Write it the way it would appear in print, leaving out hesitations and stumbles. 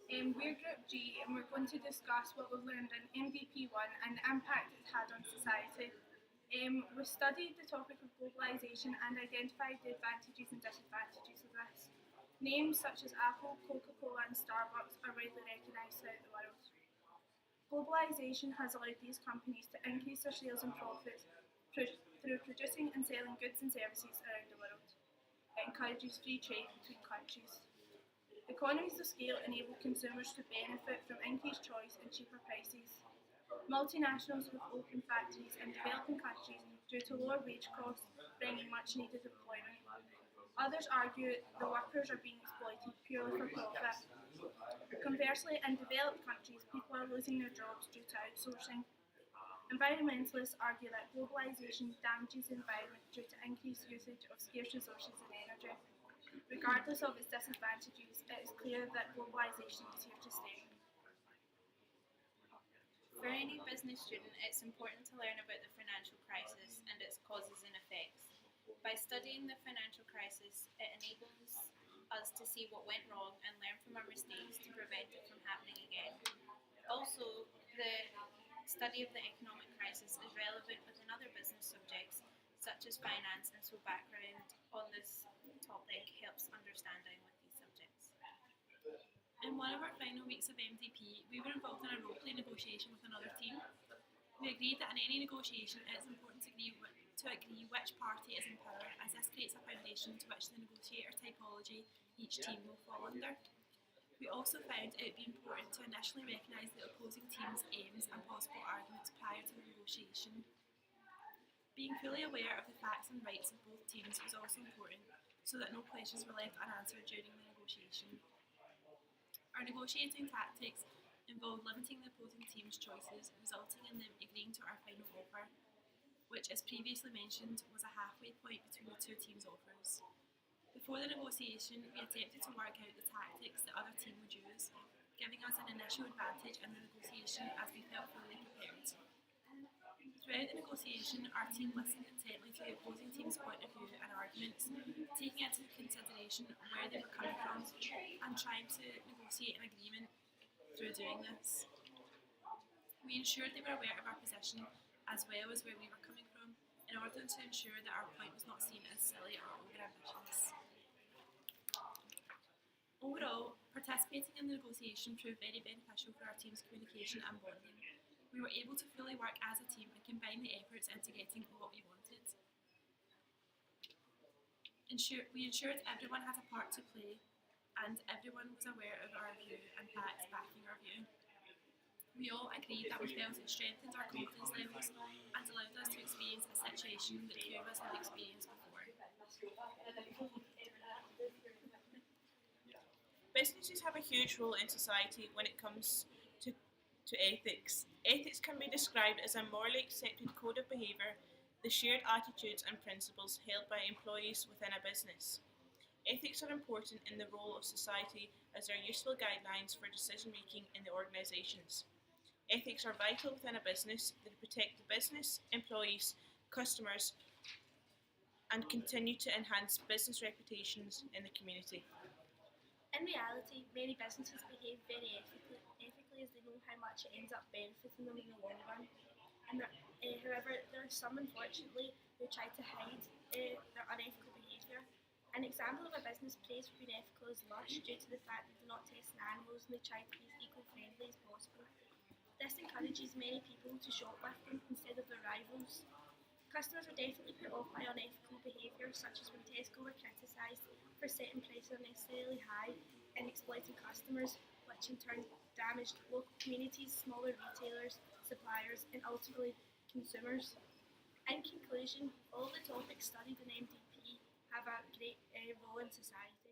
We're Group G and we're going to discuss what we've learned in MDP1 and the impact it's had on society. We studied the topic of globalisation and identified the advantages and disadvantages of this. Names such as Apple, Coca-Cola and Starbucks are widely recognised throughout the world. Globalisation has allowed these companies to increase their sales and profits through producing and selling goods and services around the world. It encourages free trade between countries. Economies of scale enable consumers to benefit from increased choice and cheaper prices. Multinationals have opened factories in developing countries due to lower wage costs, bringing much needed employment. Others argue the workers are being exploited purely for profit. Conversely, in developed countries, people are losing their jobs due to outsourcing. Environmentalists argue that globalisation damages the environment due to increased usage of scarce resources and energy. Regardless of its disadvantages, it is clear that globalisation is here to stay. For any business student, it's important to learn about the financial crisis and its causes and effects. By studying the financial crisis, it enables us to see what went wrong and learn from our mistakes to prevent it from happening again. Also, the study of the economic crisis is relevant within other business subjects such as finance, and so background on this topic helps understanding with these subjects. In one of our final weeks of MDP, we were involved in a role-play negotiation with another team. We agreed that in any negotiation it is important to agree which party is in power, as this creates a foundation to which the negotiator typology each team will fall under. We also found it would be important to initially recognise the opposing team's aims and possible arguments prior to the negotiation. Being fully aware of the facts and rights of both teams was also important, so that no questions were left unanswered during the negotiation. Our negotiating tactics involved limiting the opposing team's choices, resulting in them agreeing to our final offer, which, as previously mentioned, was a halfway point between the two teams' offers. Before the negotiation, we attempted to work out the tactics the other team would use, giving us an initial advantage in the negotiation as we felt fully prepared. Throughout the negotiation, our team listened intently to the opposing team's point of view and arguments, taking into consideration where they were coming from and trying to negotiate an agreement through doing this. We ensured they were aware of our position as well as where we were coming from, in order to ensure that our point was not seen as silly or overambitious. Overall, participating in the negotiation proved very beneficial for our team's communication and bonding. We were able to fully work as a team and combine the efforts into getting what we wanted. We ensured everyone had a part to play and everyone was aware of our view and facts backing our view. We all agreed that we felt it strengthened our confidence levels and allowed us to experience a situation that few of us had experienced before. Businesses have a huge role in society when it comes to ethics. Ethics can be described as a morally accepted code of behaviour, the shared attitudes and principles held by employees within a business. Ethics are important in the role of society as they are useful guidelines for decision making in the organisations. Ethics are vital within a business that protect the business, employees, customers, and continue to enhance business reputations in the community. In reality, many businesses behave very ethically as they know how much it ends up benefiting them in the long run. However, there are some, unfortunately, who try to hide their unethical behaviour. An example of a business praised for being ethical is Lush, due to the fact they do not test in animals and they try to be as eco-friendly as possible. This encourages many people to shop with them instead of their rivals. Customers are definitely put off by unethical behaviour, such as when Tesco were criticised for setting prices unnecessarily high and exploiting customers, which in turn damaged local communities, smaller retailers, suppliers, and ultimately consumers. In conclusion, all the topics studied in MDP have a great role in society.